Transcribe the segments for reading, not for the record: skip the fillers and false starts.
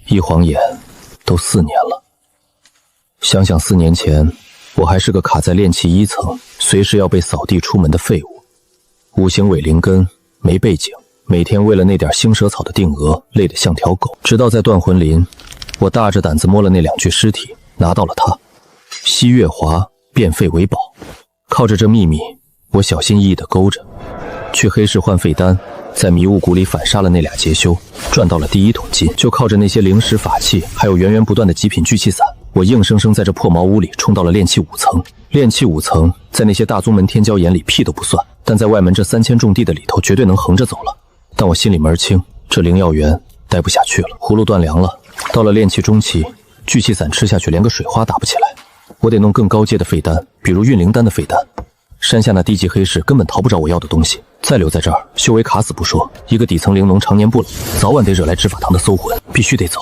一晃眼，都4年了。想想4年前，我还是个卡在炼气1层，随时要被扫地出门的废物，五行伪灵根，没背景，每天为了那点星蛇草的定额，累得像条狗。直到在断魂林，我大着胆子摸了那2具尸体，拿到了它。西月华变废为宝，靠着这秘密，我小心翼翼地勾着，去黑市换废丹。在迷雾谷里反杀了那俩劫修，赚到了第1桶金。就靠着那些灵石法器，还有源源不断的极品聚气散，我硬生生在这破茅屋里冲到了炼气5层。炼气5层，在那些大宗门天骄眼里屁都不算，但在外门这3000种地的里头，绝对能横着走了。但我心里门儿清，这灵药园待不下去了，葫芦断粮了。到了炼气中期，聚气散吃下去连个水花打不起来，我得弄更高阶的废丹，比如运灵丹的废丹。山下那低级黑市根本逃不着我要的东西，再留在这儿，修为卡死不说，一个底层灵农常年不冷，早晚得惹来执法堂的搜魂，必须得走。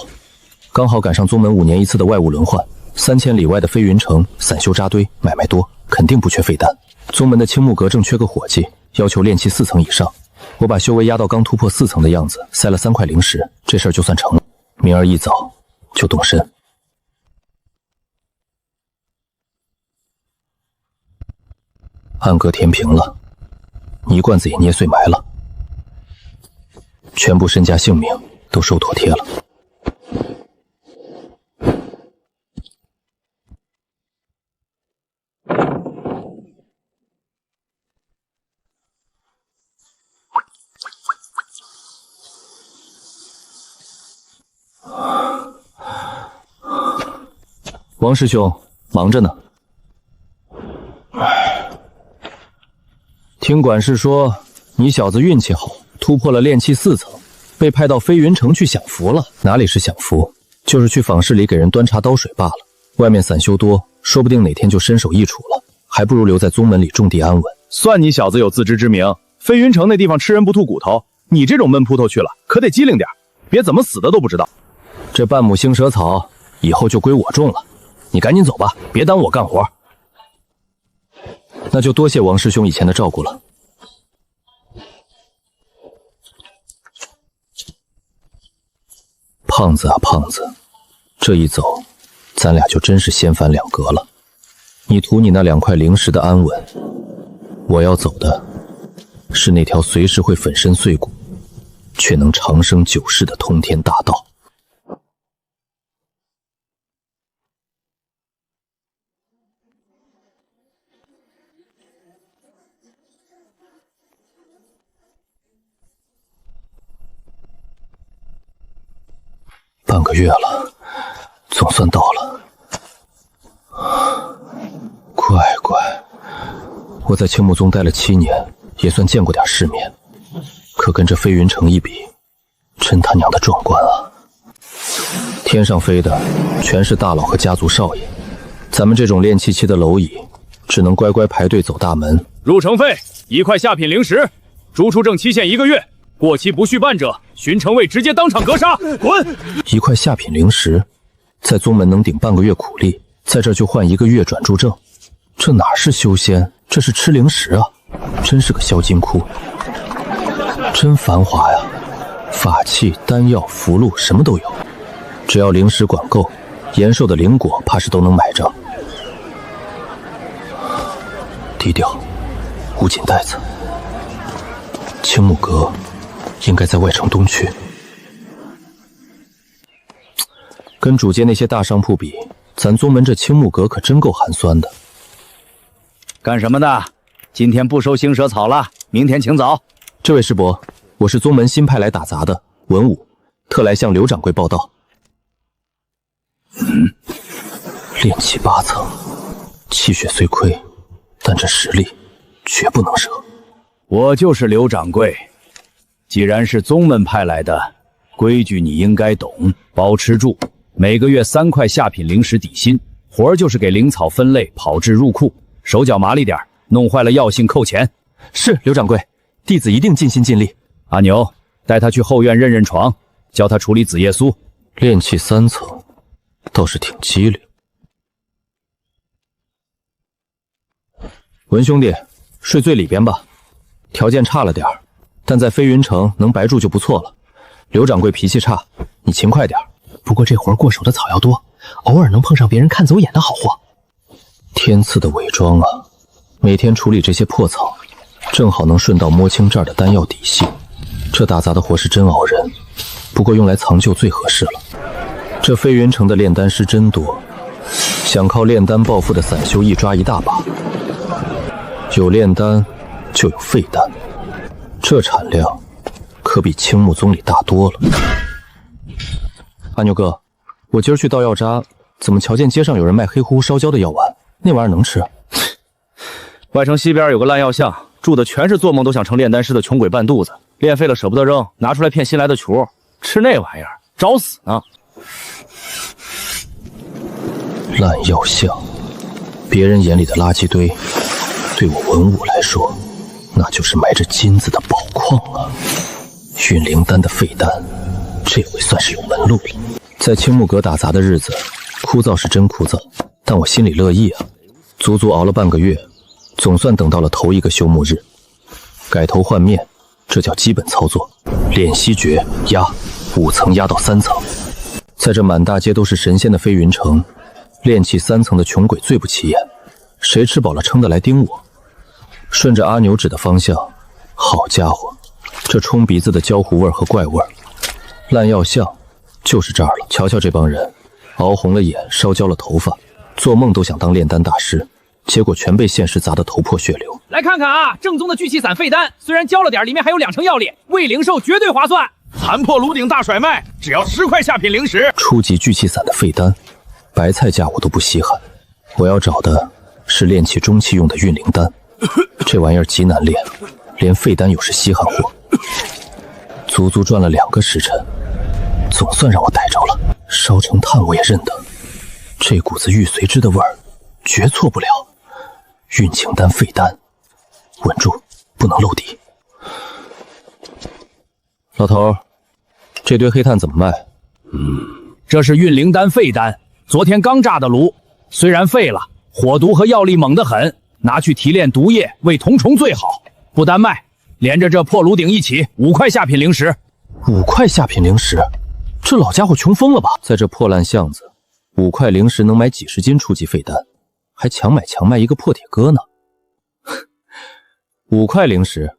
刚好赶上宗门5年1次的外物轮换，3000里外的飞云城散修扎堆，买卖多，肯定不缺废丹。宗门的青木阁正缺个伙计，要求炼气4层以上。我把修为压到刚突破4层的样子，塞了3块灵石，这事儿就算成了。明儿一早就动身。暗格填平了，泥罐子也捏碎埋了，全部身家性命都收妥帖了。王师兄，忙着呢。听管事说，你小子运气好，突破了炼气4层，被派到飞云城去享福了。哪里是享福，就是去坊市里给人端茶倒水罢了。外面散修多，说不定哪天就身首异处了，还不如留在宗门里种地安稳。算你小子有自知之明，飞云城那地方吃人不吐骨头，你这种闷扑头去了，可得机灵点，别怎么死的都不知道。这半亩星蛇草以后就归我种了，你赶紧走吧，别耽误我干活。那就多谢王师兄以前的照顾了。胖子啊胖子，这一走，咱俩就真是先反两格了。你图你那2块灵石的安稳，我要走的是那条随时会粉身碎骨，却能长生久世的通天大道。半个月了，总算到了。乖乖，我在青木宗待了7年，也算见过点世面，可跟这飞云城一比，真他娘的壮观啊！天上飞的全是大佬和家族少爷，咱们这种炼气期的蝼蚁，只能乖乖排队走大门。入城费1块下品灵石，逐出证期限1个月。过期不续办者，巡城卫直接当场格杀！滚！1块下品灵石，在宗门能顶半个月苦力，在这就换1个月转注证，这哪是修仙，这是吃灵石啊！真是个销金窟，真繁华呀！法器、丹药、符箓什么都有，只要灵石管够，延寿的灵果怕是都能买着。低调，无紧带子。青木阁应该在外城东区。跟主街那些大商铺比，咱宗门这青木阁可真够寒酸的。干什么的？今天不收星蛇草了，明天请早。这位师伯，我是宗门新派来打杂的文武，特来向刘掌柜报道。炼气8层，气血虽亏，但这实力绝不能惹。我就是刘掌柜，既然是宗门派来的，规矩你应该懂。保持住，每个月3块下品灵石底薪，活儿就是给灵草分类、炮制入库，手脚麻利点，弄坏了药性扣钱。是刘掌柜，弟子一定尽心尽力。阿牛，带他去后院认认床，教他处理紫叶苏。炼气3层，倒是挺机灵。文兄弟，睡最里边吧。条件差了点，但在飞云城能白住就不错了。刘掌柜脾气差，你勤快点。不过这活过手的草药多，偶尔能碰上别人看走眼的好货。天赐的伪装啊！每天处理这些破草，正好能顺道摸清这儿的丹药底细。这打杂的活是真熬人，不过用来藏救最合适了。这飞云城的炼丹师真多，想靠炼丹暴富的散修一抓一大把。有炼丹，就有废丹，这产量可比青木宗里大多了。阿牛哥，我今儿去盗药渣，怎么瞧见街上有人卖黑乎乎烧焦的药丸？那玩意儿能吃？外城西边有个烂药巷，住的全是做梦都想成炼丹师的穷鬼半肚子，练废了舍不得扔，拿出来骗新来的厨，吃那玩意儿找死呢！烂药巷，别人眼里的垃圾堆，对我文武来说，那就是埋着金子的宝矿啊！运灵丹的废丹，这回算是有门路了。在青木阁打杂的日子，枯燥是真枯燥，但我心里乐意啊！足足熬了半个月，总算等到了头一个休沐日。改头换面，这叫基本操作。练息诀压5层压到3层，在这满大街都是神仙的飞云城，炼气3层的穷鬼最不起眼，谁吃饱了撑得来盯我？顺着阿牛指的方向，好家伙，这冲鼻子的焦糊味和怪味，烂药巷就是这儿了。瞧瞧这帮人，熬红了眼，烧焦了头发，做梦都想当炼丹大师，结果全被现实砸得头破血流。来看看啊，正宗的聚气散废丹，虽然焦了点，里面还有2成药力，为零售绝对划算。残破炉鼎大甩卖，只要10块下品零食。初级聚气散的废丹，白菜价我都不稀罕。我要找的是炼气中期用的运灵丹，这玩意儿极难炼，连废丹有是稀罕货。足足转了2个时辰，总算让我逮着了。烧成炭我也认得，这股子玉髓汁的味儿，绝错不了。运情丹废丹，稳住，不能漏底。老头，这堆黑炭怎么卖？这是运灵丹废丹，昨天刚炸的炉，虽然废了，火毒和药力猛得很，拿去提炼毒液喂铜虫最好。不单卖，连着这破炉鼎一起5块下品零食。5块下品零食，这老家伙穷疯了吧？在这破烂巷子，5块零食能买几十斤初级废丹，还强买强卖一个破铁疙呢。5块零食，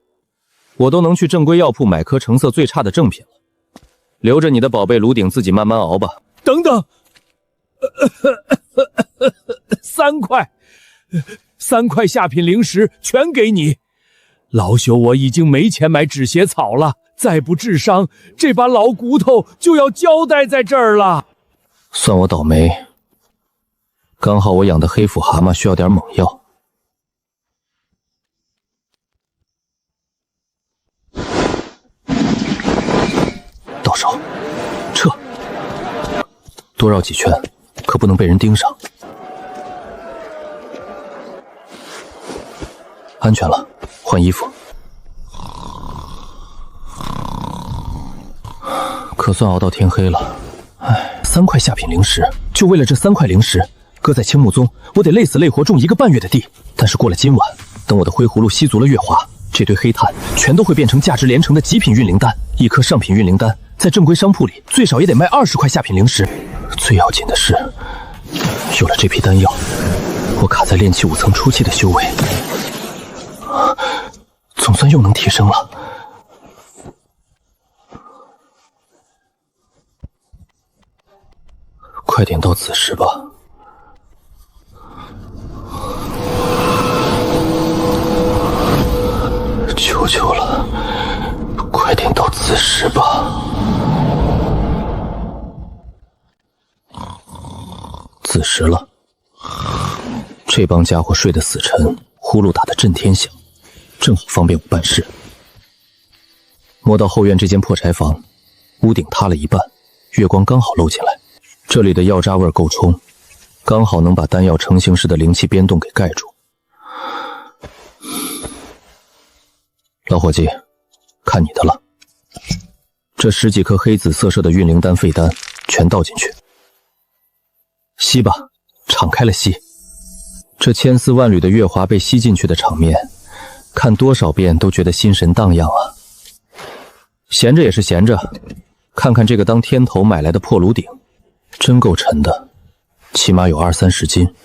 我都能去正规药铺买颗成色最差的正品了。留着你的宝贝炉鼎自己慢慢熬吧。等等，3块，3块下品零食全给你。老朽我已经没钱买止血草了，再不治伤，这把老骨头就要交代在这儿了。算我倒霉，刚好我养的黑腹蛤蟆需要点猛药。到手，撤，多绕几圈，可不能被人盯上。安全了，换衣服。可算熬到天黑了。唉，3块下品零食，就为了这3块零食，搁在青木宗，我得累死累活种1个半月的地。但是过了今晚，等我的灰葫芦吸足了月华，这堆黑炭全都会变成价值连城的极品运灵丹。1颗上品运灵丹，在正规商铺里最少也得卖20块下品零食。最要紧的是，有了这批丹药，我卡在炼气5层初期的修为，总算又能提升了。快点到子时吧。求求了，快点到子时吧。子时了，这帮家伙睡得死沉，呼噜打得震天响，正好方便我办事。摸到后院这间破柴房，屋顶塌了一半，月光刚好漏进来。这里的药渣味够冲，刚好能把丹药成型时的灵气边洞给盖住。老伙计，看你的了。这10几颗黑紫色射的运灵丹废丹全倒进去，吸吧，敞开了吸。这千丝万缕的月华被吸进去的场面，看多少遍都觉得心神荡漾啊。闲着也是闲着，看看这个当天头买来的破炉鼎，真够沉的，起码有20-30斤。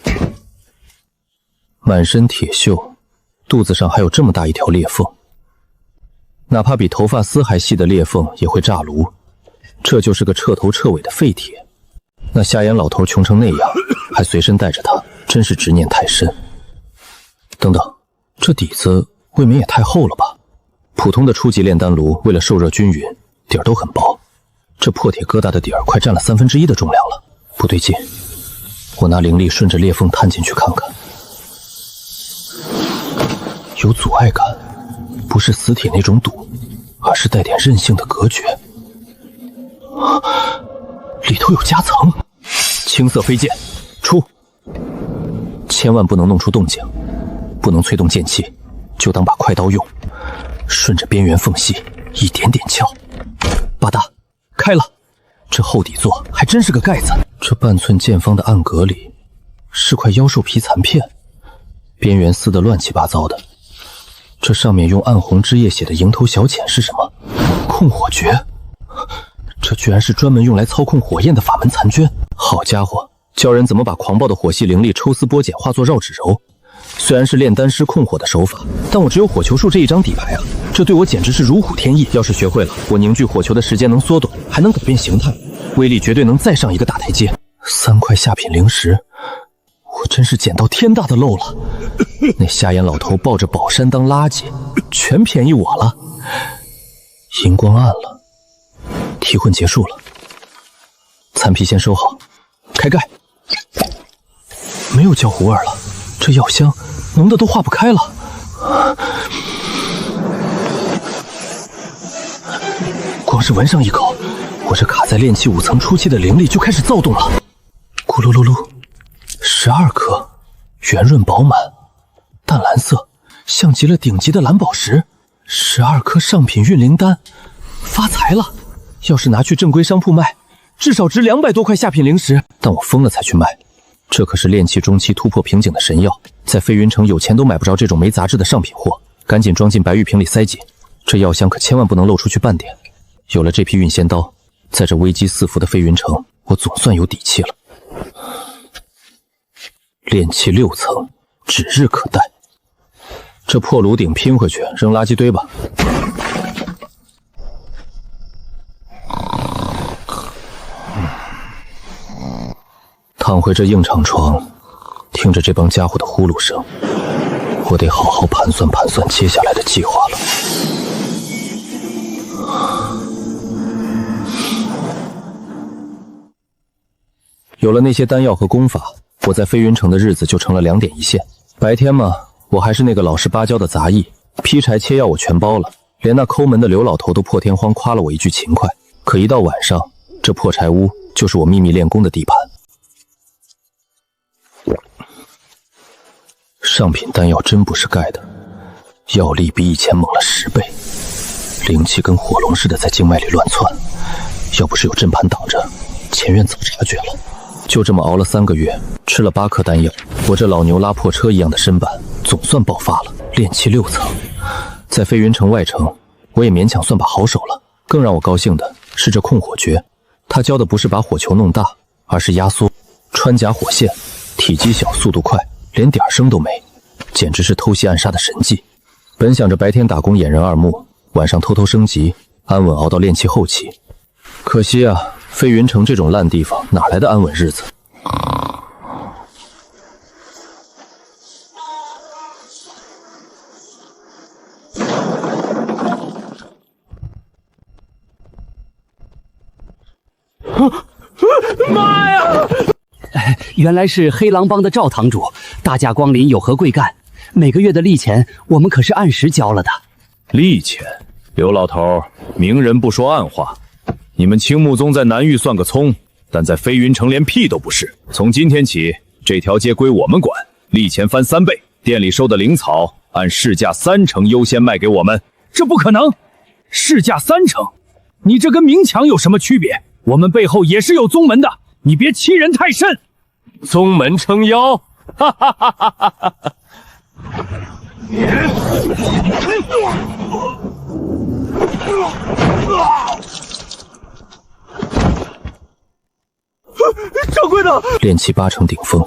满身铁锈，肚子上还有这么大一条裂缝，哪怕比头发丝还细的裂缝也会炸炉。这就是个彻头彻尾的废铁。那瞎眼老头穷成那样，还随身带着他，真是执念太深。等等，这底子未免也太厚了吧？普通的初级炼丹炉为了受热均匀，底儿都很薄，这破铁疙瘩的底儿快占了1/3的重量了。不对劲，我拿灵力顺着裂缝探进去看看。有阻碍感，不是死铁那种堵，而是带点韧性的隔绝。里头有夹层。青色飞剑，出！千万不能弄出动静，不能催动剑气，就当把快刀用，顺着边缘缝隙一点点撬。吧嗒，开了。这厚底座还真是个盖子。这半寸见方的暗格里是块妖兽皮残片，边缘撕得乱七八糟的。这上面用暗红枝叶写的蝇头小浅是什么？控火诀。这居然是专门用来操控火焰的法门残卷。好家伙，教人怎么把狂暴的火系灵力抽丝剥茧化作绕指柔。虽然是炼丹师控火的手法，但我只有火球术这一张底牌啊，这对我简直是如虎添翼。要是学会了，我凝聚火球的时间能缩短，还能改变形态，威力绝对能再上一个大台阶。3块下品灵石，我真是捡到天大的漏了。那瞎眼老头抱着宝山当垃圾，全便宜我了。荧光暗了，提魂结束了，残皮先收好，开盖。没有焦糊味了，这药香浓的都化不开了。光是闻上一口，我这卡在炼气5层初期的灵力就开始躁动了。咕噜噜噜，12颗，圆润饱满，淡蓝色，像极了顶级的蓝宝石。12颗上品运灵丹，发财了！要是拿去正规商铺卖，至少值200多块下品灵石。但我疯了才去卖，这可是炼气中期突破瓶颈的神药，在飞云城有钱都买不着这种没杂质的上品货。赶紧装进白玉瓶里塞紧，这药香可千万不能漏出去半点。有了这批运仙刀，在这危机四伏的飞云城，我总算有底气了。炼气6层，指日可待。这破炉顶拼回去，扔垃圾堆吧。躺回这硬场床，听着这帮家伙的呼噜声，我得好好盘算盘算接下来的计划了。有了那些丹药和功法，我在飞云城的日子就成了2点一线。白天嘛，我还是那个老实巴交的杂役，劈柴切药我全包了，连那抠门的刘老头都破天荒夸了我一句勤快。可一到晚上，这破柴屋就是我秘密练功的地盘。上品丹药真不是盖的，药力比以前猛了10倍，灵气跟火龙似的在经脉里乱窜。要不是有阵盘挡着，前院早察觉了。就这么熬了3个月，吃了8颗丹药，我这老牛拉破车一样的身板总算爆发了。炼气6层，在飞云城外城，我也勉强算把好手了。更让我高兴的是这控火诀，他教的不是把火球弄大，而是压缩，穿甲火线，体积小，速度快，连点声都没，简直是偷袭暗杀的神技。本想着白天打工掩人耳目，晚上偷偷升级，安稳熬到炼气后期。可惜啊，飞云城这种烂地方哪来的安稳日子？妈呀！原来是黑狼帮的赵堂主，大驾光临，有何贵干？每个月的利钱我们可是按时交了的。利钱？刘老头，明人不说暗话。你们青木宗在南域算个葱，但在飞云城连屁都不是。从今天起，这条街归我们管，利钱翻3倍，店里收的灵草按市价3成优先卖给我们。这不可能，市价3成，你这跟明抢有什么区别？我们背后也是有宗门的，你别欺人太甚。宗门撑腰，哈哈哈哈哈哈！炼气8成顶峰，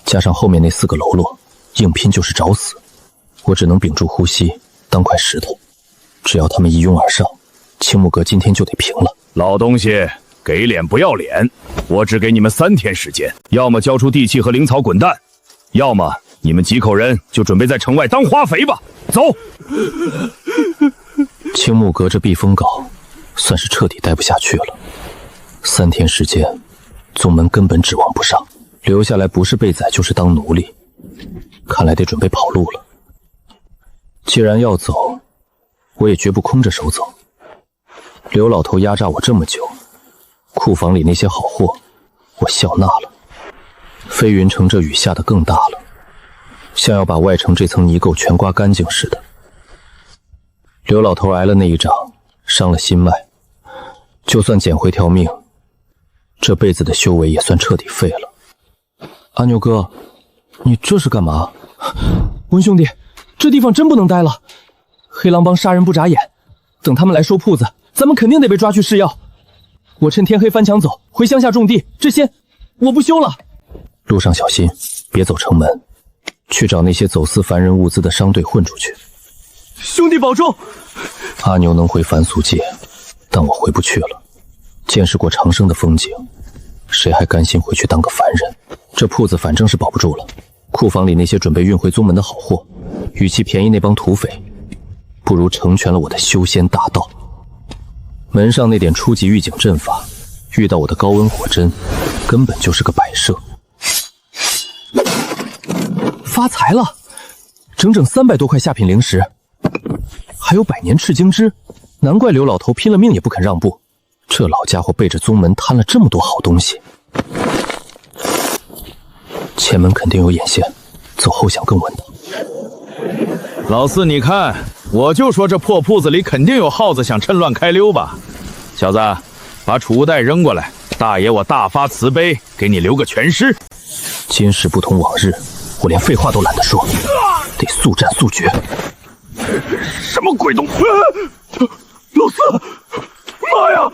加上后面那4个喽啰，硬拼就是找死。我只能屏住呼吸，当块石头。只要他们一拥而上，青木阁今天就得平了。老东西，给脸不要脸！我只给你们3天时间，要么交出地契和灵草滚蛋，要么你们几口人就准备在城外当花肥吧。走！青木阁这避风港，算是彻底待不下去了。3天时间，宗门根本指望不上，留下来不是被宰就是当奴隶，看来得准备跑路了。既然要走，我也绝不空着手走。刘老头压榨我这么久，库房里那些好货，我笑纳了。飞云城这雨下得更大了，像要把外城这层泥垢全刮干净似的。刘老头挨了那一掌，伤了心脉，就算捡回条命，这辈子的修为也算彻底废了。阿牛哥，你这是干嘛？文兄弟，这地方真不能待了。黑狼帮杀人不眨眼，等他们来收铺子，咱们肯定得被抓去试药。我趁天黑翻墙走，回乡下种地，这些我不修了。路上小心，别走城门，去找那些走私凡人物资的商队混出去。兄弟保重。阿牛能回凡俗界，但我回不去了。见识过长生的风景，谁还甘心回去当个凡人？这铺子反正是保不住了。库房里那些准备运回宗门的好货，与其便宜那帮土匪，不如成全了我的修仙大道。门上那点初级预警阵法，遇到我的高温火针，根本就是个摆设。发财了，整整300多块下品灵石，还有100年赤精枝，难怪刘老头拼了命也不肯让步。这老家伙背着宗门贪了这么多好东西，前门肯定有眼线，走后巷更稳当。老四，你看，我就说这破铺子里肯定有耗子想趁乱开溜吧。小子，把储物袋扔过来，大爷我大发慈悲，给你留个全尸。今时不同往日，我连废话都懒得说，得速战速决。什么鬼东西？老四，妈呀！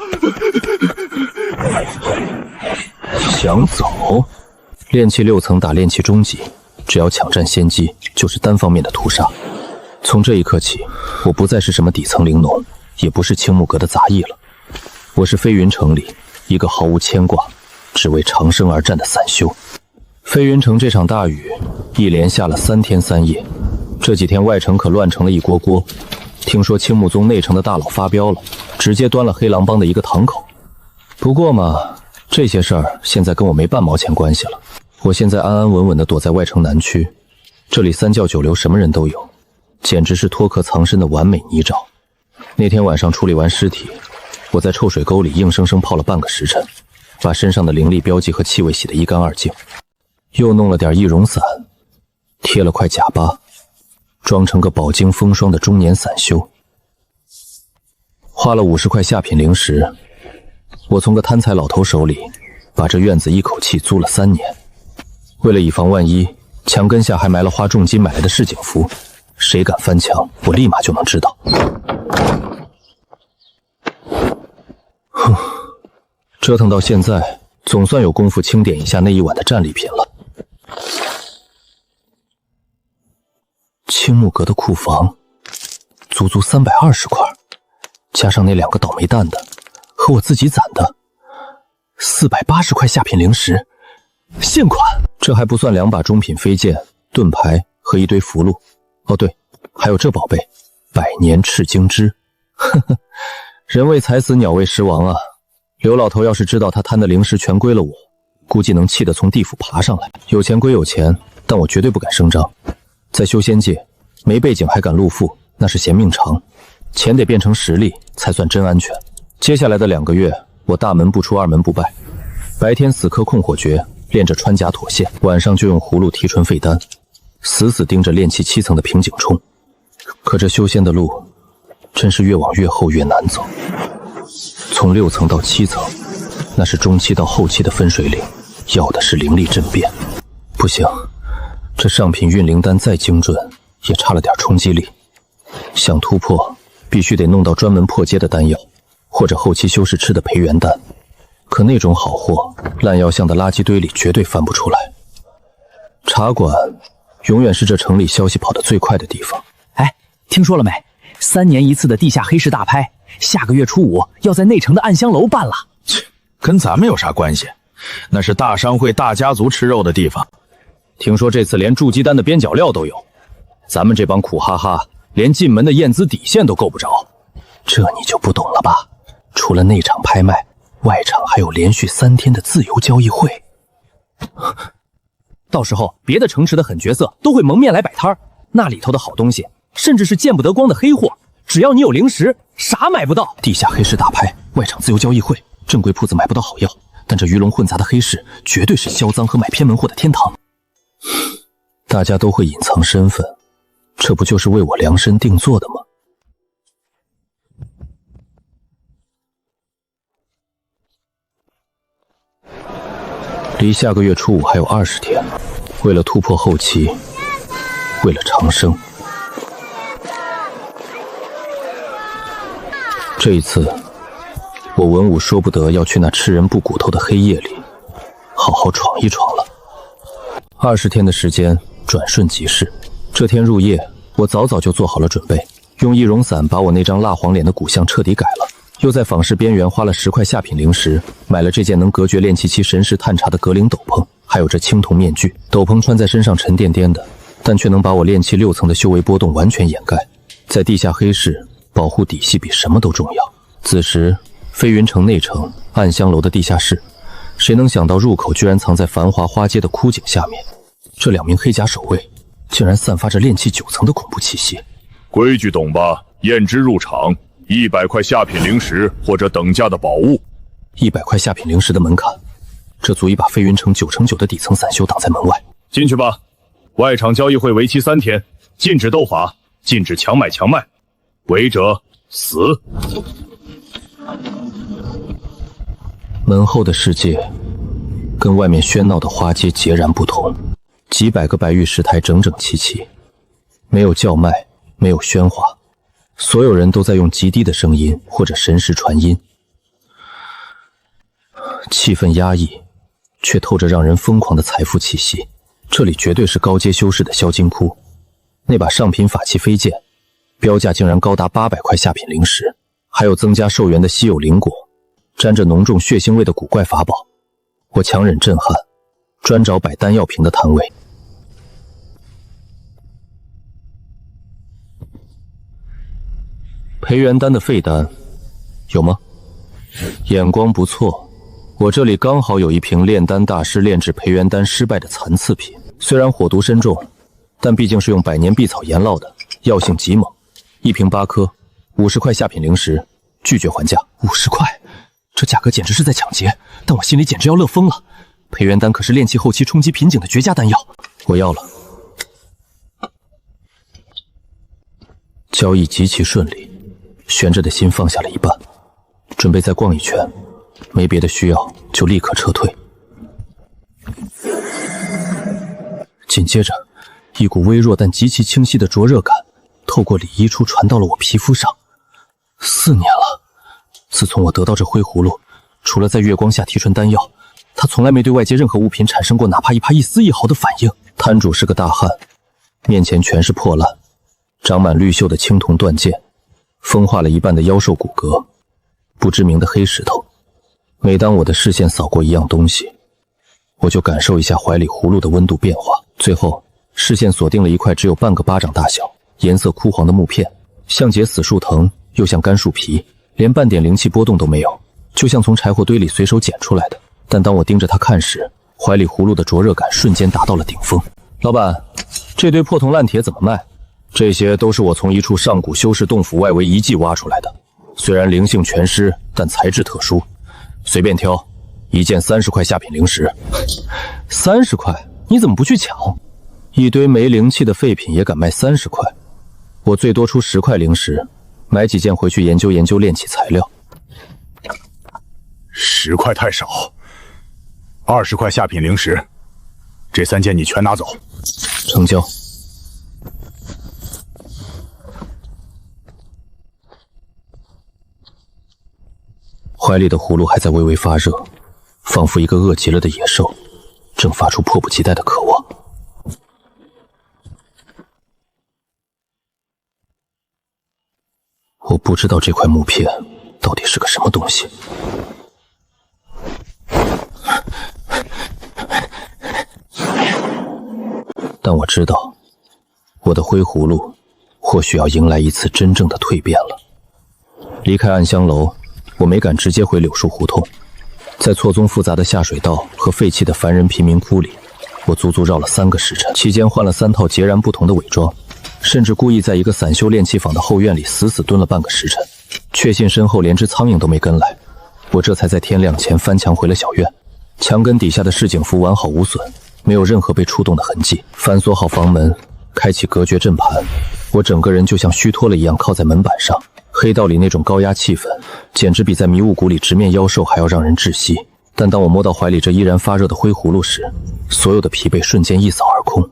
想走？炼气6层打炼气中级，只要抢占先机，就是单方面的屠杀。从这一刻起，我不再是什么底层灵农，也不是青木阁的杂役了。我是飞云城里一个毫无牵挂，只为长生而战的散修。飞云城这场大雨，一连下了3天3夜，这几天外城可乱成了一锅锅。听说青木宗内城的大佬发飙了，直接端了黑狼帮的一个堂口。不过嘛，这些事儿现在跟我没半毛钱关系了。我现在安安稳稳地躲在外城南区，这里3教9流什么人都有，简直是脱壳藏身的完美泥沼。那天晚上处理完尸体，我在臭水沟里硬生生泡了半个时辰，把身上的灵力标记和气味洗得一干二净，又弄了点易容散，贴了块假疤，装成个饱经风霜的中年散修。花了50块下品灵石，我从个贪财老头手里把这院子一口气租了3年。为了以防万一，墙根下还埋了花重金买来的市井符，谁敢翻墙，我立马就能知道。哼，折腾到现在，总算有功夫清点一下那一晚的战利品了。青木阁的库房，足足320块，加上那2个倒霉蛋的和我自己攒的，480块下品灵石，现款。这还不算2把中品飞剑、盾牌和一堆符箓。哦对，还有这宝贝，100年赤精枝。呵呵，人为财死，鸟为食亡啊！刘老头要是知道他贪的灵石全归了我，估计能气得从地府爬上来。有钱归有钱，但我绝对不敢声张。在修仙界，没背景还敢露富，那是嫌命长。钱得变成实力，才算真安全。接下来的2个月，我大门不出二门不败，白天死磕控火诀，练着穿甲妥线，晚上就用葫芦提纯废丹，死死盯着炼气7层的瓶颈冲。可这修仙的路，真是越往越后越难走。从6层到7层，那是中期到后期的分水岭，要的是灵力阵变。不行，这上品运灵丹再精准，也差了点冲击力。想突破，必须得弄到专门破阶的丹药，或者后期修士吃的培元丹。可那种好货，烂药巷的垃圾堆里绝对翻不出来。茶馆永远是这城里消息跑得最快的地方。哎，听说了没？3年1次的地下黑市大拍，下个月初5要在内城的暗香楼办了。切，跟咱们有啥关系？那是大商会、大家族吃肉的地方。听说这次连筑基丹的边角料都有，咱们这帮苦哈哈连进门的验资底线都够不着。这你就不懂了吧？除了内场拍卖，外场还有连续3天的自由交易会。到时候别的城池的狠角色都会蒙面来摆摊儿，那里头的好东西，甚至是见不得光的黑货，只要你有零食，啥买不到。地下黑市大拍，外场自由交易会，正规铺子买不到好药，但这鱼龙混杂的黑市绝对是销赃和买偏门货的天堂。大家都会隐藏身份，这不就是为我量身定做的吗？离下个月初5还有20天，为了突破后期，为了长生，这一次我文武说不得要去那吃人不骨头的黑夜里好好闯一闯了。20天的时间转瞬即逝，这天入夜，我早早就做好了准备，用易容伞把我那张蜡黄脸的骨相彻底改了，又在坊市边缘花了10块下品灵石，买了这件能隔绝炼气期神识探查的格灵斗篷，还有这青铜面具。斗篷穿在身上沉甸甸的，但却能把我炼气6层的修为波动完全掩盖。在地下黑市，保护底细比什么都重要。此时，飞云城内城暗香楼的地下室，谁能想到入口居然藏在繁华花街的枯井下面？这2名黑甲守卫竟然散发着炼气9层的恐怖气息。规矩懂吧？验之入场，100块下品灵石或者等价的宝物。100块下品灵石的门槛，这足以把飞云城9×9的底层散修挡在门外。进去吧。外场交易会为期3天，禁止斗法，禁止强买强卖，违者死。门后的世界跟外面喧闹的花街截然不同，几百个白玉石台整整齐齐，没有叫卖，没有喧哗，所有人都在用极低的声音或者神识传音，气氛压抑，却透着让人疯狂的财富气息。这里绝对是高阶修士的销金窟。那把上品法器飞剑，标价竟然高达800块下品灵石，还有增加寿元的稀有灵果，沾着浓重血腥味的古怪法宝。我强忍震撼，专找摆丹药瓶的摊位。培元丹的废丹有吗？眼光不错，我这里刚好有一瓶炼丹大师炼制培元丹失败的残次品，虽然火毒深重，但毕竟是用百年碧草研烙的，药性极猛。一瓶8颗，50块下品灵石，拒绝还价。50块，这价格简直是在抢劫，但我心里简直要乐疯了。培元丹可是炼气后期冲击瓶颈的绝佳丹药，我要了。交易极其顺利，悬着的心放下了一半，准备再逛一圈，没别的需要就立刻撤退。紧接着，一股微弱但极其清晰的灼热感透过里衣处传到了我皮肤上。4年了，自从我得到这灰葫芦，除了在月光下提纯丹药，它从来没对外界任何物品产生过哪怕一丝一毫的反应。摊主是个大汉，面前全是破烂，长满绿锈的青铜断剑，风化了一半的妖兽骨骼，不知名的黑石头。每当我的视线扫过一样东西，我就感受一下怀里葫芦的温度变化，最后视线锁定了一块只有半个巴掌大小、颜色枯黄的木片，像结死树藤，又像干树皮，连半点灵气波动都没有，就像从柴火堆里随手捡出来的。但当我盯着它看时，怀里葫芦的灼热感瞬间达到了顶峰。老板，这堆破铜烂铁怎么卖？这些都是我从一处上古修士洞府外围遗迹挖出来的，虽然灵性全失，但材质特殊，随便挑，一件30块下品灵石。30块？你怎么不去抢？一堆没灵气的废品也敢卖30块？我最多出10块灵石，买几件回去研究研究炼器材料。10块太少，20块下品灵石，这3件你全拿走。成交。怀里的葫芦还在微微发热，仿佛一个饿极了的野兽，正发出迫不及待的渴望。我不知道这块木片到底是个什么东西。但我知道，我的灰葫芦或许要迎来一次真正的蜕变了。离开暗香楼，我没敢直接回柳树胡同，在错综复杂的下水道和废弃的凡人贫民窟里，我足足绕了3个时辰，期间换了3套截然不同的伪装，甚至故意在一个散修炼气坊的后院里死蹲了半个时辰，确信身后连只苍蝇都没跟来，我这才在天亮前翻墙回了小院。墙根底下的市井符完好无损，没有任何被触动的痕迹。反锁好房门，开启隔绝阵盘，我整个人就像虚脱了一样靠在门板上。黑道里那种高压气氛，简直比在迷雾谷里直面妖兽还要让人窒息。但当我摸到怀里这依然发热的灰葫芦时，所有的疲惫瞬间一扫而空。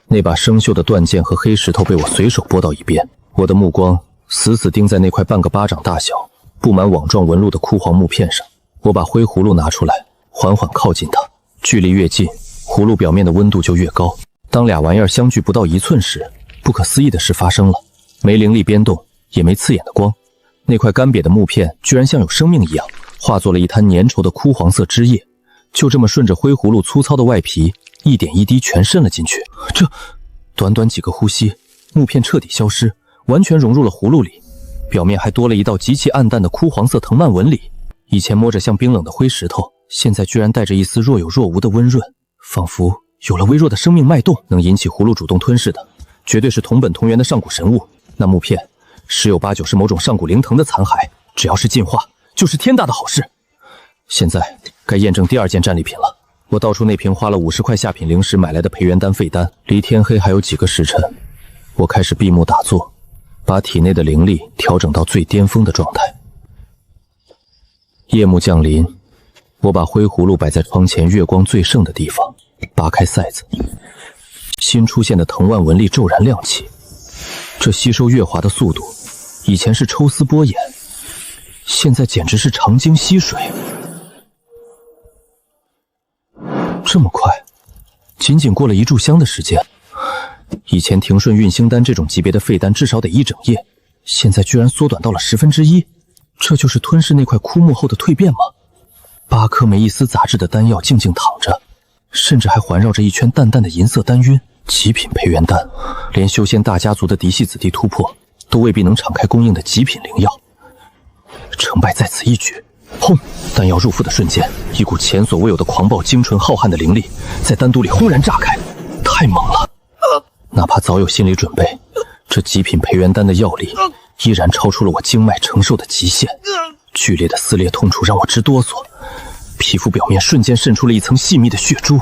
那把生锈的断剑和黑石头被我随手拨到一边，我的目光死盯在那块半个巴掌大小、布满网状纹路的枯黄木片上。我把灰葫芦拿出来，缓缓靠近它，距离越近，葫芦表面的温度就越高。当俩玩意儿相距不到1寸时，不可思议的事发生了，没灵力biến动，也没刺眼的光，那块干瘪的木片居然像有生命一样，化作了一滩粘稠的枯黄色汁液，就这么顺着灰葫芦粗糙的外皮一点一滴全渗了进去。这短短几个呼吸，木片彻底消失，完全融入了葫芦里，表面还多了一道极其暗淡的枯黄色藤蔓纹理。以前摸着像冰冷的灰石头，现在居然带着一丝若有若无的温润，仿佛有了微弱的生命脉动。能引起葫芦主动吞噬的，绝对是同本同源的上古神物。那木片十有八九是某种上古灵藤的残骸，只要是进化，就是天大的好事。现在该验证第2件战利品了。我倒出那瓶花了50块下品灵石买来的培元丹废丹，离天黑还有几个时辰，我开始闭目打坐，把体内的灵力调整到最巅峰的状态。夜幕降临，我把灰葫芦摆在窗前月光最盛的地方，扒开塞子，新出现的藤蔓纹理骤然亮起。这吸收月华的速度，以前是抽丝剥茧，现在简直是长鲸吸水。这么快，仅仅过了1炷香的时间。以前庭顺运星丹这种级别的废丹至少得1整夜，现在居然缩短到了1/10。这就是吞噬那块枯木后的蜕变吗？8颗没一丝杂质的丹药静静躺着，甚至还环绕着一圈淡淡的银色丹晕。极品培元丹，连修仙大家族的嫡系子弟突破都未必能敞开供应的极品灵药，成败在此一举。轰！丹药入腹的瞬间，一股前所未有的狂暴、精纯、浩瀚的灵力在丹都里轰然炸开，太猛了！哪怕早有心理准备，这极品培元丹的药力依然超出了我经脉承受的极限。剧烈的撕裂痛楚让我直哆嗦，皮肤表面瞬间渗出了一层细密的血珠。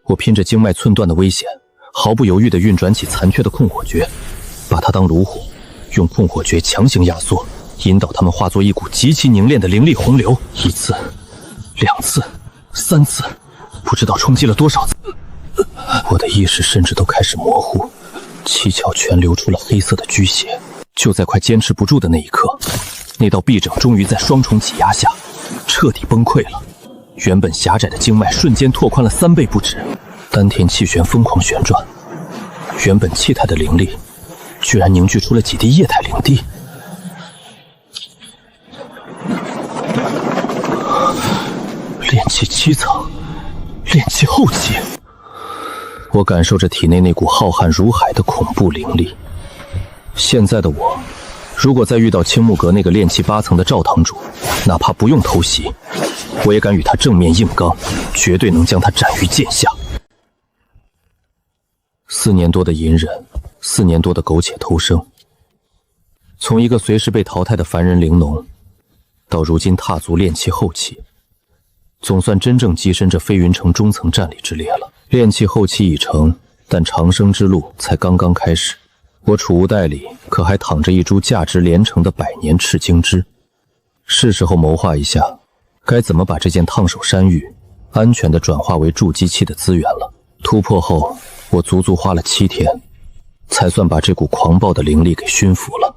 我拼着经脉寸断的危险，毫不犹豫地运转起残缺的控火诀，把它当炉火，用控火诀强行压缩，引导它们化作一股极其凝练的灵力洪流。1次、2次、3次，不知道冲击了多少次。我的意识甚至都开始模糊，七窍全流出了黑色的巨血。就在快坚持不住的那一刻，那道臂踵终于在双重挤压下彻底崩溃了。原本狭窄的经脉瞬间拓宽了3倍不止，丹田气旋疯狂旋转，原本气态的灵力居然凝聚出了几滴液态灵滴。炼气7层，炼气后期。我感受着体内那股浩瀚如海的恐怖灵力。现在的我，如果再遇到青木阁那个炼气8层的赵堂主，哪怕不用偷袭，我也敢与他正面硬刚，绝对能将他斩于剑下。4年多的隐忍，4年多的苟且偷生，从一个随时被淘汰的凡人灵农，到如今踏足炼气后期，总算真正跻身这飞云城中层战力之列了。炼气后期已成，但长生之路才刚刚开始。我储物袋里可还躺着一株价值连城的100年赤荆枝，是时候谋划一下，该怎么把这件烫手山芋安全地转化为筑基期的资源了。突破后，我足足花了7天，才算把这股狂暴的灵力给驯服了。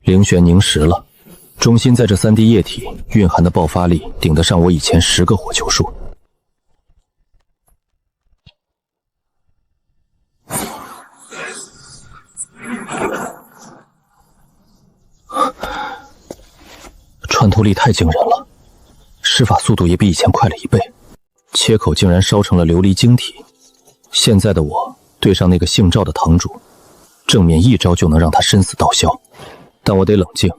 灵泉凝实了，中心在这3滴液体蕴含的爆发力，顶得上我以前10个火球术。穿透力太惊人了，施法速度也比以前快了1倍。切口竟然烧成了琉璃晶体，现在的我对上那个姓赵的堂主，正面一招就能让他生死道消。但我得冷静，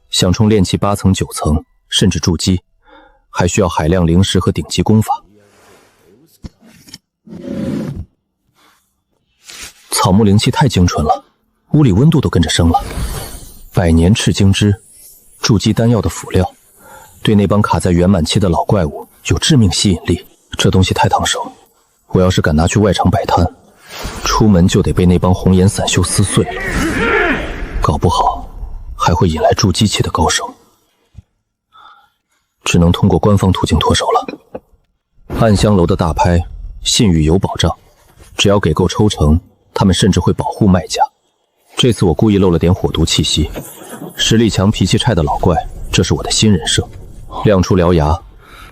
想冲炼气8层、9层，甚至筑基，还需要海量灵石和顶级功法。草木灵气太精纯了，屋里温度都跟着升了。百年赤晶枝，筑基丹药的辅料，对那帮卡在圆满期的老怪物有致命吸引力。这东西太烫手，我要是敢拿去外场摆摊，出门就得被那帮红颜散修撕碎了，搞不好还会引来筑基期的高手。只能通过官方途径脱手了。暗香楼的大拍信誉有保障，只要给够抽成，他们甚至会保护卖家。这次我故意漏了点火毒气息，实力强脾气差的老怪，这是我的新人设。亮出獠牙，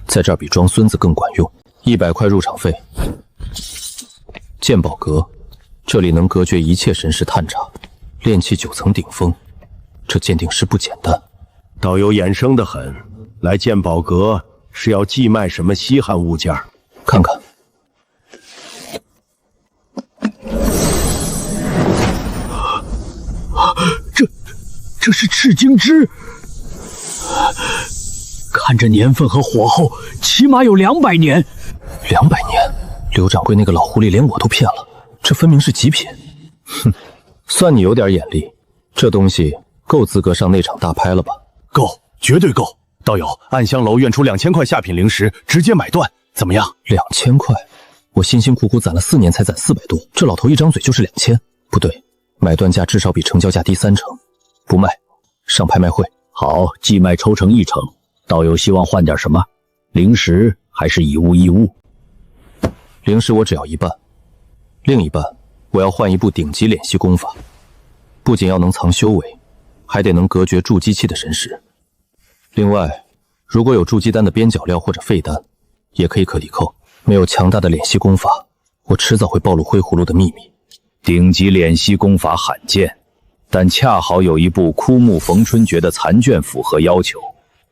在这儿比装孙子更管用。100块入场费。鉴宝阁，这里能隔绝一切神识探查，炼气9层顶峰，这鉴定师不简单。道友眼生得很，来鉴宝阁是要寄卖什么稀罕物件？看看。这是赤晶枝，看这年份和火候，起码有200年。200年？刘掌柜那个老狐狸连我都骗了，这分明是极品。哼，算你有点眼力，这东西够资格上那场大拍了吧？够，绝对够。道友，暗香楼愿出2000块下品灵石，直接买断，怎么样？2000块？我辛辛苦苦攒了4年才攒400多，这老头一张嘴就是2000。不对，买断价至少比成交价低3成。不卖，上拍卖会。好，寄卖抽成1成。道友希望换点什么？灵石还是以物易物？灵石我只要1半，另一半我要换一部顶级敛息功法，不仅要能藏修为，还得能隔绝筑基期的神识。另外，如果有筑基丹的边角料或者废丹，也可以可抵扣。没有强大的敛息功法，我迟早会暴露灰葫芦的秘密。顶级敛息功法罕见，但恰好有一部枯木逢春诀的残卷符合要求。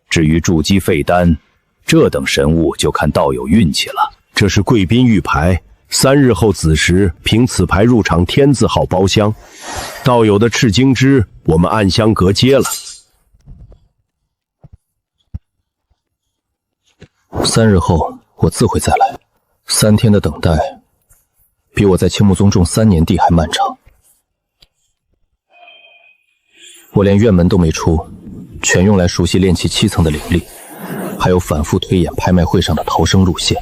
至于筑基废丹，这等神物就看道友运气了。这是贵宾玉牌，3日后子时凭此牌入场天字号包厢。道友的赤晶枝，我们暗香阁接了。3日后我自会再来。3天的等待，比我在青木宗种3年地还漫长。我连院门都没出，全用来熟悉炼气7层的灵力，还有反复推演拍卖会上的逃生路线。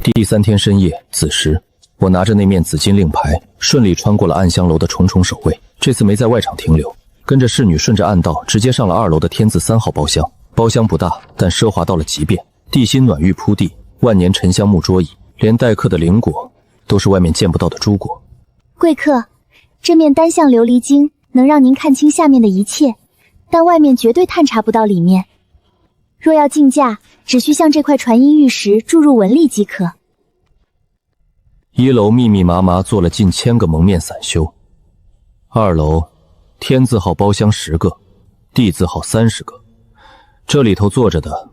第3天深夜子时，我拿着那面紫金令牌，顺利穿过了暗香楼的重重守卫。这次没在外场停留，跟着侍女顺着暗道直接上了2楼的天字3号包厢。包厢不大，但奢华到了极变，地心暖玉铺地，万年沉香木桌椅，连待客的灵果都是外面见不到的珠果。贵客，这面单向琉璃晶能让您看清下面的一切，但外面绝对探查不到里面。若要竞价，只需向这块传音玉石注入纹力即可。1楼密密麻麻坐了近1000个蒙面散修，2楼天字号包厢10个，地字号30个，这里头坐着的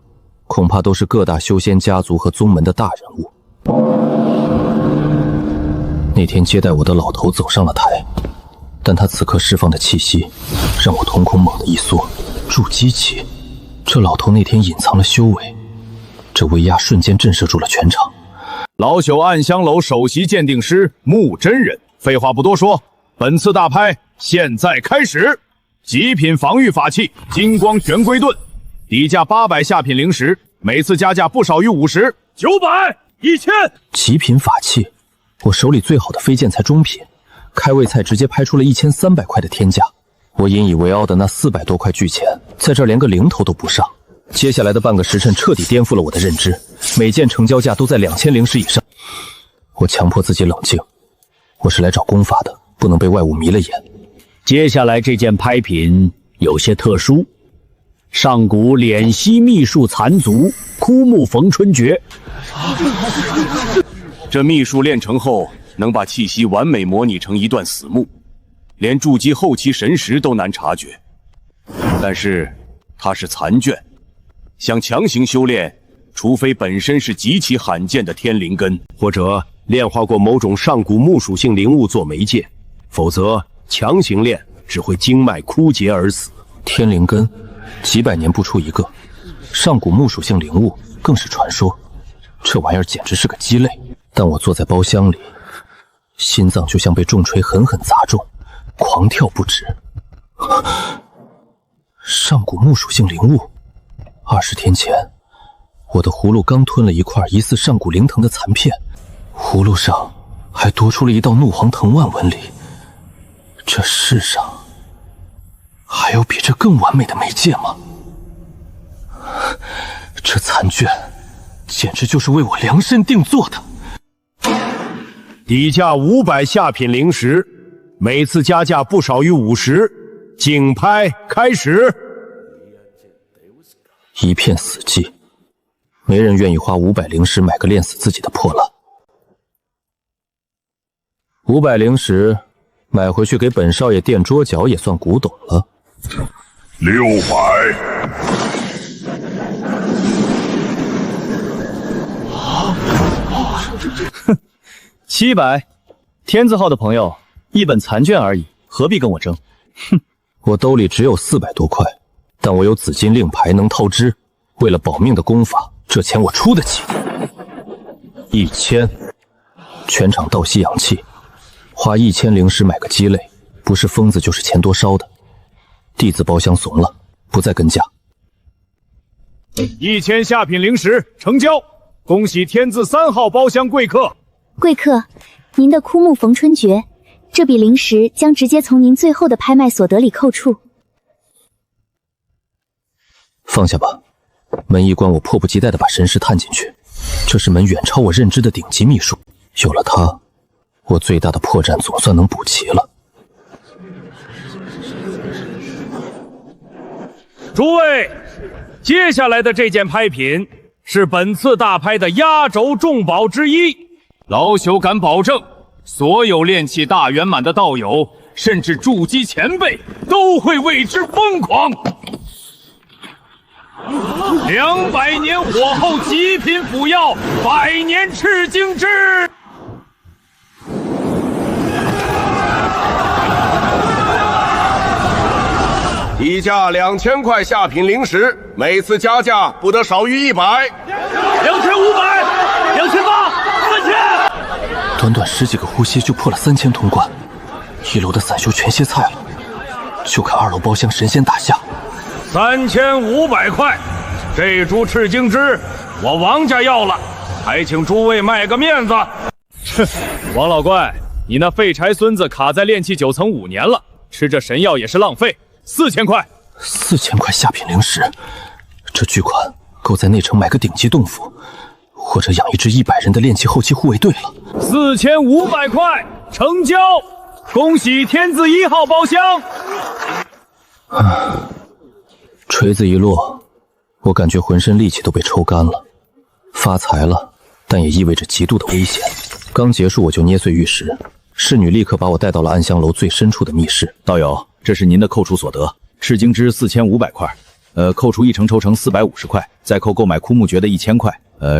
恐怕都是各大修仙家族和宗门的大人物。那天接待我的老头走上了台，但他此刻释放的气息让我瞳孔猛地一缩。筑基期，这老头那天隐藏了修为，这威压瞬间震慑住了全场。老朽暗香楼首席鉴定师穆真人，废话不多说，本次大拍现在开始。极品防御法器金光玄龟盾，底价800下品灵石，每次加价不少于50、900、1000。极品法器，我手里最好的飞剑才中品，开胃菜直接拍出了1300块的天价。我引以为傲的那400多块巨钱，在这儿连个零头都不上。接下来的半个时辰彻底颠覆了我的认知，每件成交价都在2000灵石以上。我强迫自己冷静，我是来找功法的，不能被外物迷了眼。接下来这件拍品有些特殊，上古敛息秘术残足，枯木逢春诀。这秘术练成后，能把气息完美模拟成一段死木，连筑基后期神识都难察觉。但是它是残卷，想强行修炼，除非本身是极其罕见的天灵根，或者炼化过某种上古木属性灵物做媒介，否则强行练只会经脉枯竭而死。天灵根，几百年不出一个，上古木属性灵物更是传说，这玩意儿简直是个鸡肋。但我坐在包厢里，心脏就像被重锤狠狠砸中，狂跳不止。上古木属性灵物，20天前，我的葫芦刚吞了一块疑似上古灵藤的残片，葫芦上还多出了一道怒黄藤蔓纹理。这世上还有比这更完美的媒介吗？这残卷简直就是为我量身定做的。底价500下品灵石，每次加价不少于50。竞拍开始。一片死寂，没人愿意花500灵石买个炼死自己的破烂。500灵石买回去给本少爷垫桌脚也算古董了。600。 700，天字号的朋友，一本残卷而已，何必跟我争？哼，我兜里只有400多块，但我有紫金令牌能掏支，为了保命的功法，这钱我出得起。1000，全场倒吸阳气，花1000灵石买个鸡肋，不是疯子就是钱多烧的。弟子包厢怂了，不再跟价。 1000下品灵石成交，恭喜天字3号包厢贵客。贵客，您的枯木逢春诀，这笔灵石将直接从您最后的拍卖所得里扣除。放下吧，门一关，我迫不及待地把神识探进去。这是门远超我认知的顶级秘术，有了它，我最大的破绽总算能补齐了。诸位，接下来的这件拍品是本次大拍的压轴重宝之一。老朽敢保证，所有炼气大圆满的道友，甚至筑基前辈，都会为之疯狂。200年火候极品补药，100年赤精汁。底价2000块下品灵石，每次加价不得少于100。2500、2800、4000。短短10几个呼吸就破了3000通关，1楼的散修全歇菜了，就看2楼包厢神仙打下。3500块，这株赤精枝我王家要了，还请诸位卖个面子。哼，王老怪，你那废柴孙子卡在炼气9层5年了，吃这神药也是浪费。4000块，4000块下品灵石，这巨款够在内城买个顶级洞府，或者养一支100人的炼气后期护卫队了。4500块成交，恭喜天字1号包厢。锤子一落，我感觉浑身力气都被抽干了。发财了，但也意味着极度的危险。刚结束我就捏碎玉石，侍女立刻把我带到了暗香楼最深处的密室。道友，这是您的扣除所得，赤精枝4500块，扣除1成抽成450块，再扣购买枯木诀的1000块，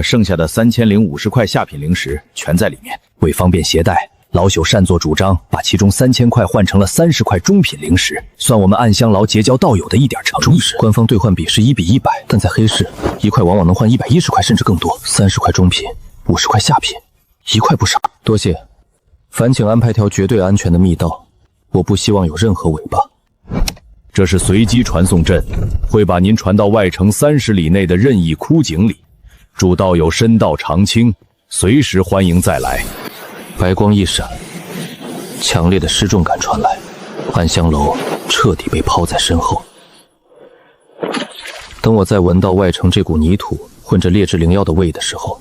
剩下的3050块下品灵石全在里面。为方便携带，老朽擅作主张，把其中3000块换成了30块中品灵石，算我们暗香牢结交道友的一点诚意。官方兑换比是1比100，但在黑市，1块往往能换110块甚至更多。30块中品，50块下品，1块不少。多谢，烦请安排条绝对安全的密道，我不希望有任何尾巴。这是随机传送阵，会把您传到外城30里内的任意枯井里。祝道友身道长青，随时欢迎再来。白光一闪，强烈的失重感传来，暗香楼彻底被抛在身后。等我再闻到外城这股泥土混着劣质灵药的味的时候，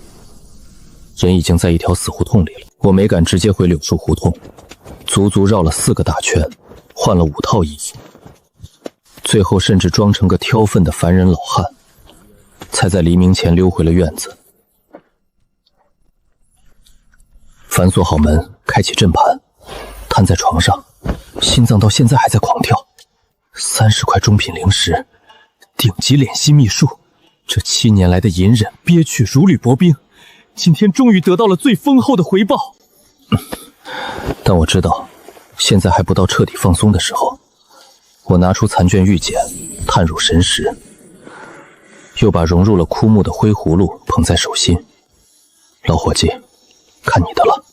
人已经在一条死胡同里了。我没敢直接回柳树胡同，足足绕了4个大圈，换了5套衣服。最后甚至装成个挑粪的凡人老汉，才在黎明前溜回了院子。反锁好门，开启阵盘，瘫在床上，心脏到现在还在狂跳。30块中品灵石，顶级敛息秘术，这7年来的隐忍憋屈如履薄冰，今天终于得到了最丰厚的回报。但我知道，现在还不到彻底放松的时候。我拿出残卷玉简，探入神识，又把融入了枯木的灰葫芦捧在手心。老伙计，看你的了。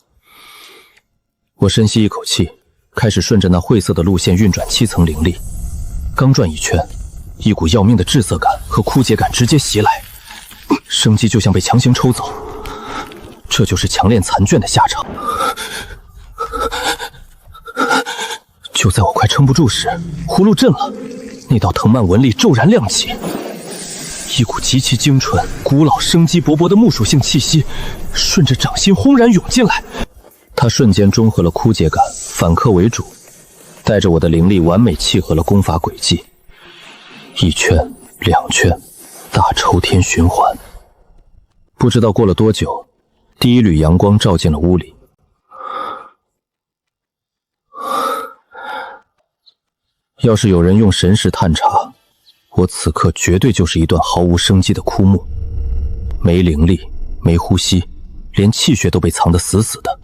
我深吸一口气，开始顺着那晦涩的路线运转7层灵力。刚转一圈，一股要命的滞涩感和枯竭感直接袭来，生机就像被强行抽走。这就是强炼残卷的下场。就在我快撑不住时，葫芦震了，那道藤蔓纹理骤然亮起，一股极其精纯、古老、生机勃勃的木属性气息顺着掌心轰然涌进来。它瞬间中和了枯竭感，反客为主，带着我的灵力完美契合了功法轨迹。1圈、2圈，大抽天循环。不知道过了多久，第一缕阳光照进了屋里。要是有人用神识探查，我此刻绝对就是一段毫无生机的枯木，没灵力，没呼吸，连气血都被藏得死死的。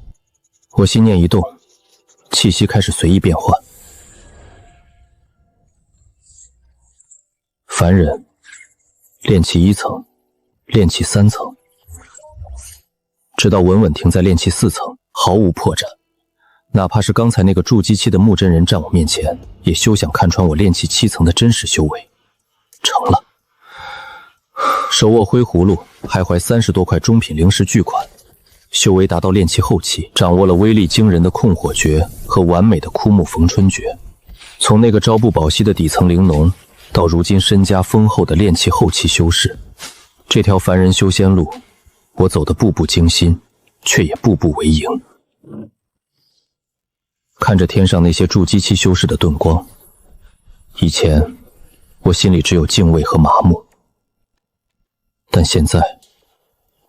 我心念一动，气息开始随意变换。凡人，炼气1层，炼气3层，直到稳稳停在炼气4层，毫无破绽。哪怕是刚才那个筑基期的木真人站我面前，也休想看穿我炼气7层的真实修为。成了。手握灰葫芦，徘徊30多块中品灵石巨款，修为达到炼气后期，掌握了威力惊人的控火诀和完美的枯木逢春诀。从那个朝不保夕的底层灵农，到如今身家丰厚的炼气后期修士，这条凡人修仙路，我走得步步惊心，却也步步为营。看着天上那些筑基期修士的盾光，以前我心里只有敬畏和麻木，但现在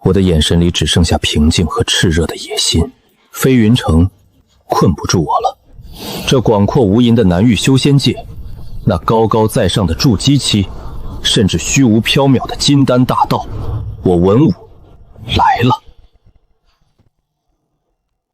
我的眼神里只剩下平静和炽热的野心。飞云城困不住我了，这广阔无垠的南域修仙界，那高高在上的筑基期，甚至虚无缥缈的金丹大道，我文武来了。